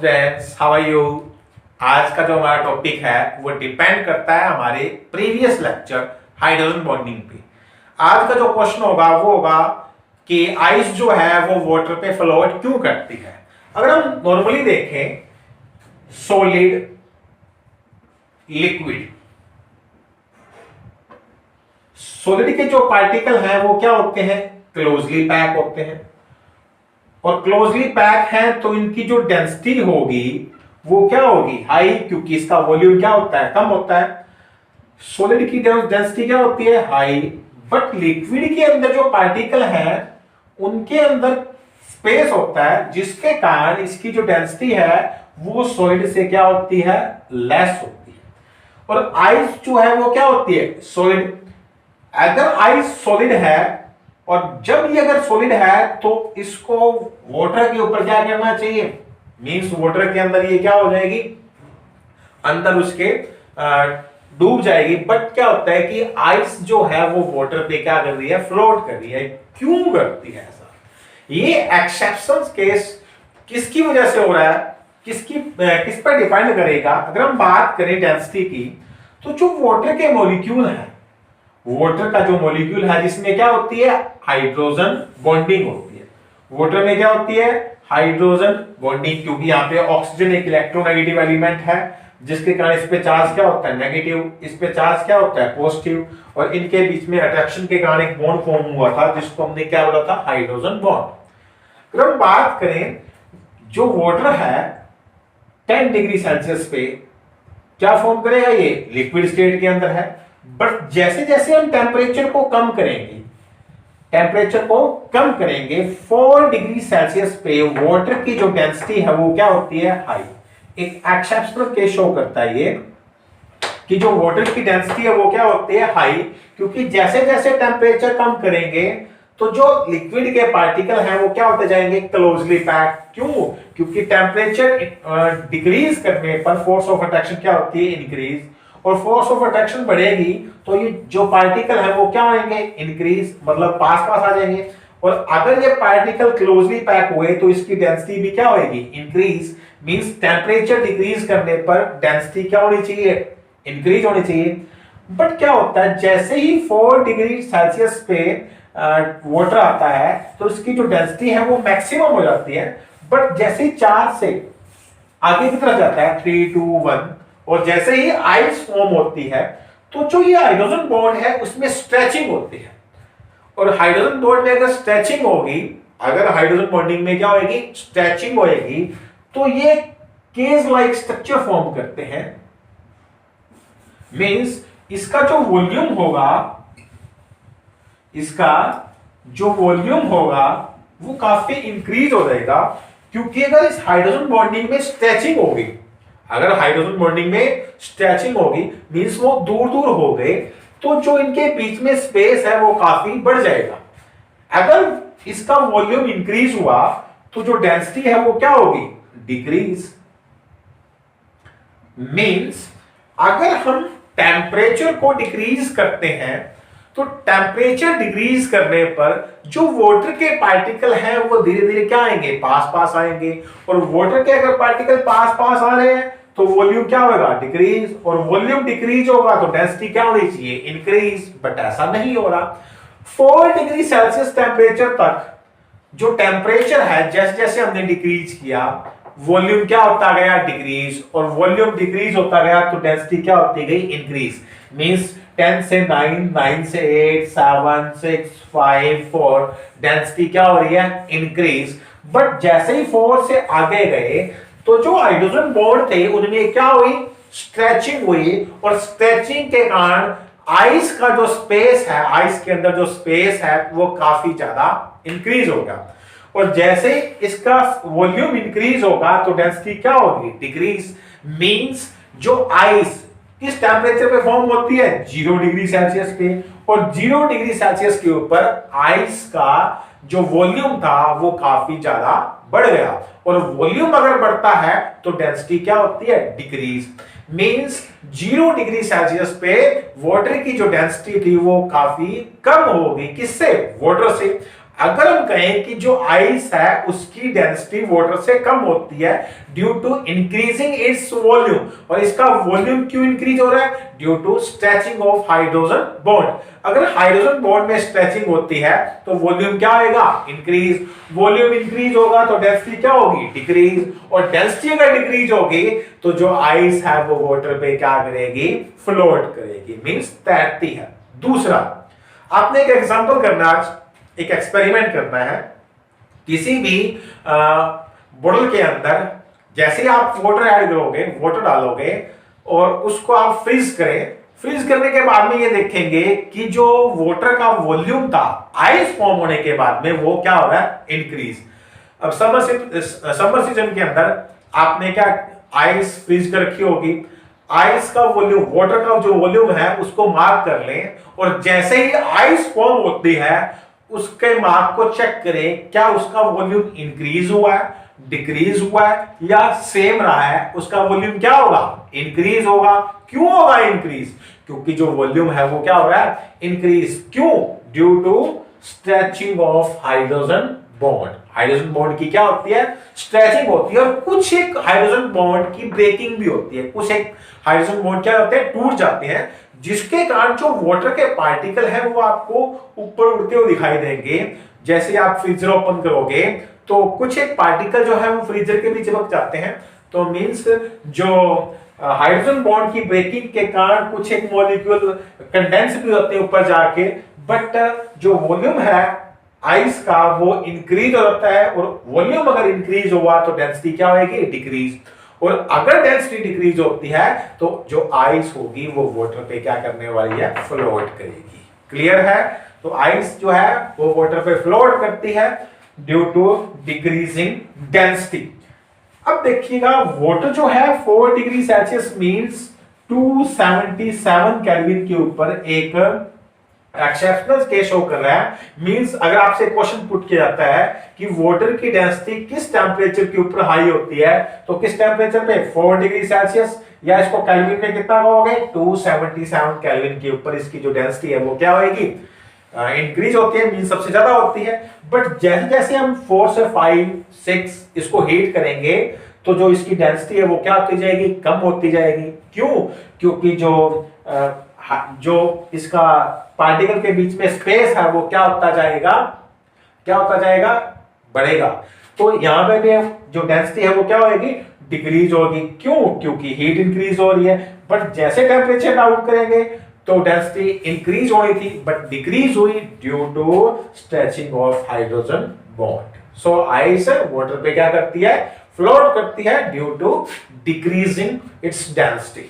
Students, how are you. आज का जो हमारा टॉपिक है वो डिपेंड करता है हमारे प्रीवियस लेक्चर हाइड्रोजन बॉन्डिंग पे। आज का जो क्वेश्चन होगा वो होगा कि आइस जो है वो वाटर पे फ्लोट क्यों करती है। अगर हम नॉर्मली देखें सॉलिड, लिक्विड, सॉलिड के जो पार्टिकल हैं वो क्या होते हैं, क्लोजली पैक होते हैं। और क्लोजली पैक है तो इनकी जो डेंसिटी होगी वो क्या होगी, हाई, क्योंकि इसका वॉल्यूम क्या होता है, कम होता है। सॉलिड की डेंसिटी क्या होती है, हाई। बट लिक्विड के अंदर जो पार्टिकल है उनके अंदर स्पेस होता है, जिसके कारण इसकी जो डेंसिटी है वो सॉलिड से क्या होती है, लेस होती है। और आइस जो है वो क्या होती है, सॉलिड। अगर आइस सॉलिड है और जब ये अगर सॉलिड है तो इसको वाटर के ऊपर क्या करना चाहिए, मींस वाटर के अंदर ये क्या हो जाएगी, अंदर उसके डूब जाएगी। बट क्या होता है कि आइस जो है वो वाटर पे क्या कर रही है, फ्लोट कर रही है। क्यों करती है ऐसा, ये एक्सेप्शन केस किसकी वजह से हो रहा है, किस पर डिपेंड करेगा। अगर हम बात करें डेंसिटी की, तो जो वाटर के मॉलिक्यूल है, वाटर का जो मॉलिक्यूल है जिसमें क्या होती है, हाइड्रोजन बॉन्डिंग होती है। वाटर में क्या होती है, हाइड्रोजन बॉन्डिंग, क्योंकि यहाँ पे ऑक्सीजन एक इलेक्ट्रोनेगेटिव एलिमेंट है, जिसके कारण इस पे चार्ज क्या होता है, नेगेटिव, इस पे चार्ज क्या होता है, पॉजिटिव। और इनके बीच में अट्रैक्शन के कारण एक बॉन्ड फॉर्म हुआ था जिसको हमने क्या बोला था, हाइड्रोजन बॉन्ड। अगर हम बात करें, जो वाटर है 10 डिग्री सेल्सियस पे क्या फॉर्म करेगा, ये लिक्विड स्टेट के अंदर है। बट जैसे जैसे हम टेम्परेचर को कम करेंगे, 4 डिग्री सेल्सियस पे वाटर की जो डेंसिटी है वो क्या होती है, हाई। एक एक्सेप्शनल केस शो करता है ये कि जो वाटर की डेंसिटी है वो क्या होती है, हाई, क्योंकि जैसे जैसे टेम्परेचर कम करेंगे तो जो लिक्विड के पार्टिकल हैं वो क्या होते जाएंगे, क्लोजली पैक। क्यों, क्योंकि टेम्परेचर डिक्रीज करने पर फोर्स ऑफ अट्रैक्शन क्या होती है, इंक्रीज। और फोर्स ऑफ अट्रैक्शन बढ़ेगी तो ये जो पार्टिकल है वो क्या आएंगे, इंक्रीज, मतलब पास पास आ जाएंगे। और अगर ये पार्टिकल क्लोजली पैक हुए तो इसकी डेंसिटी भी क्या होगी, इंक्रीज। मींस टेम्परेचर डिक्रीज करने पर डेंसिटी क्या होनी चाहिए, इंक्रीज होनी चाहिए। बट क्या होता है, जैसे ही 4 डिग्री सेल्सियस पे वाटर आता है तो इसकी जो डेंसिटी है वो मैक्सिमम हो जाती है। बट जैसे ही 4 से आगे की तरफ जाता है, 3, 2, 1, और जैसे ही आइस फॉर्म होती है तो जो ये हाइड्रोजन बॉन्ड है उसमें स्ट्रेचिंग होती है। और हाइड्रोजन बॉन्ड में अगर स्ट्रेचिंग होगी, अगर हाइड्रोजन बॉन्डिंग में क्या होगी, स्ट्रेचिंग होगी, तो ये केज लाइक स्ट्रक्चर फॉर्म करते हैं। मींस इसका जो वॉल्यूम होगा वो काफी इंक्रीज हो जाएगा, क्योंकि अगर इस हाइड्रोजन बॉन्डिंग में स्ट्रेचिंग होगी, अगर हाइड्रोजन बॉन्डिंग में स्ट्रेचिंग होगी मींस वो दूर दूर हो गए, तो जो इनके बीच में स्पेस है वो काफी बढ़ जाएगा। अगर इसका वॉल्यूम इंक्रीज हुआ तो जो डेंसिटी है वो क्या होगी, डिक्रीज। मींस अगर हम टेम्परेचर को डिक्रीज करते हैं तो टेम्परेचर डिक्रीज करने पर जो वाटर के पार्टिकल हैं वो धीरे धीरे क्या आएंगे, पास पास आएंगे। और वाटर के अगर पार्टिकल पास पास आ रहे हैं तो वॉल्यूम क्या होगा, डिक्रीज। और वॉल्यूम डिक्रीज होगा तो डेंसिटी क्या होनी चाहिए, इंक्रीज। बट ऐसा नहीं हो रहा। 4 डिग्री सेल्सियस टेम्परेचर तक जो टेम्परेचर है, जैसे जैसे हमने डिक्रीज किया, वॉल्यूम क्या होता गया, डिक्रीज। और वॉल्यूम डिक्रीज होता गया तो डेंसिटी क्या होती गई, इंक्रीज। मींस 10 से 9, 9 से 8, 7, 6, 5, 4, डेंसिटी क्या हो रही है, इंक्रीज। बट जैसे ही 4 से आगे गए तो जो हाइड्रोजन बॉन्ड थे उनमें क्या हुई, स्ट्रेचिंग हुई। और स्ट्रेचिंग के कारण आइस का जो स्पेस है, आइस के अंदर जो स्पेस है वो काफी ज्यादा इंक्रीज होगा। और जैसे इसका वॉल्यूम इंक्रीज होगा तो डेंसिटी क्या होगी, डिक्रीज। मींस जो आइस किस टेम्परेचर पे फॉर्म होती है, 0 डिग्री सेल्सियस पे। और 0 डिग्री सेल्सियस के ऊपर आइस का जो वॉल्यूम था वो काफी ज्यादा बढ़ गया। और वॉल्यूम अगर बढ़ता है तो डेंसिटी क्या होती है, डिक्रीज। मींस 0 डिग्री सेल्सियस पे वाटर की जो डेंसिटी थी वो काफी कम होगी, किससे, वाटर से। अगर हम कहें कि जो आइस है उसकी डेंसिटी वाटर से कम होती है due to increasing its volume, और इसका वॉल्यूम क्यों इंक्रीज हो रहा है? Due to stretching of hydrogen bond. अगर हाइड्रोजन बॉन्ड में स्ट्रेचिंग होती है तो वॉल्यूम क्या होगा? इंक्रीज। वॉल्यूम इंक्रीज होगा तो डेंसिटी क्या होगी? डिक्रीज। और डेंसिटी अगर डिक्रीज होगी तो जो आइस है वो वाटर पे क्या करेगी? फ्लोट करेगी, मींस तैरती है। दूसरा, आपने एक एग्जांपल करना, आज एक एक्सपेरिमेंट करना है। किसी भी बोतल के अंदर जैसे आप वाटर ऐड करोगे, वाटर डालोगे और उसको आप फ्रीज करें, फ्रीज करने के बाद में ये देखेंगे कि जो वाटर का वॉल्यूम था आइस फॉर्म होने के बाद में वो क्या हो रहा है? इंक्रीज। अब समर सीजन के अंदर आपने क्या आइस फ्रीज कर रखी होगी, आइस का वॉल्यूम, वाटर का जो वॉल्यूम है उसको मार्क कर लें, और जैसे ही आइस फॉर्म होती है उसके मार्क को चेक करें, क्या उसका वॉल्यूम इंक्रीज हुआ है, डिक्रीज हुआ है या सेम रहा है? उसका वॉल्यूम क्या होगा? इंक्रीज होगा। क्यों होगा इंक्रीज? क्योंकि जो वॉल्यूम है वो क्या हो रहा है? इंक्रीज। क्यों? Due to stretching of hydrogen bond. Hydrogen bond की क्या होती है? स्ट्रेचिंग होती है, और कुछ एक हाइड्रोजन बॉन्ड की ब्रेकिंग भी होती है। कुछ एक हाइड्रोजन बॉन्ड क्या होते हैं? टूट जाते हैं, जिसके कारण जो वाटर के पार्टिकल है वो आपको ऊपर उड़ते हुए दिखाई देंगे। जैसे आप फ्रीजर ओपन करोगे तो कुछ एक पार्टिकल जो है वो फ्रीजर के भी चिपक जाते हैं, तो मींस जो हाइड्रोजन बॉन्ड की ब्रेकिंग के कारण कुछ एक मॉलिक्यूल कंडेंस भी होते हैं ऊपर जाके, बट जो वॉल्यूम है आइस का वो इंक्रीज हो जाता है, और वॉल्यूम अगर इंक्रीज हुआ तो डेंसिटी क्या होगी? डिक्रीज। और अगर डेंसिटी डिक्रीज होती है तो जो आइस होगी वो वाटर पे क्या करने वाली है? फ्लोट करेगी। क्लियर है? तो आइस जो है वो वाटर पे फ्लोट करती है ड्यू टू डिक्रीजिंग डेंसिटी। अब देखिएगा, वाटर जो है 4 डिग्री सेल्सियस मींस 277 केल्विन के ऊपर एक एक्सेप्शनल केस शो कर रहा है। मींस अगर आपसे क्वेश्चन पुट किया जाता है कि वाटर की डेंसिटी किस टेंपरेचर के ऊपर हाई होती है, तो किस टेंपरेचर पे? 4 डिग्री सेल्सियस, या इसको केल्विन में कितना कहोगे? 277 केल्विन के ऊपर इसकी जो डेंसिटी है वो क्या होगी? इंक्रीज होती है, मींस सबसे ज्यादा होती है। बट जैसे जैसे हम 4 से 5, 6 इसको हीट करेंगे तो जो इसकी डेंसिटी है वो क्या होती जाएगी? कम होती जाएगी। क्यों? क्योंकि जो इसका पार्टिकल के बीच में स्पेस है वो क्या होता जाएगा? क्या होता जाएगा? बढ़ेगा। तो यहां पे भी जो डेंसिटी है वो क्या होगी? डिक्रीज होगी। क्यों? क्योंकि हीट इंक्रीज हो रही है। बट जैसे टेंपरेचर डाउन करेंगे तो डेंसिटी इंक्रीज हो रही थी बट डिक्रीज हुई due to stretching of hydrogen bond. So ice water पे क्या करती है? फ्लोट करती है due to decreasing its density.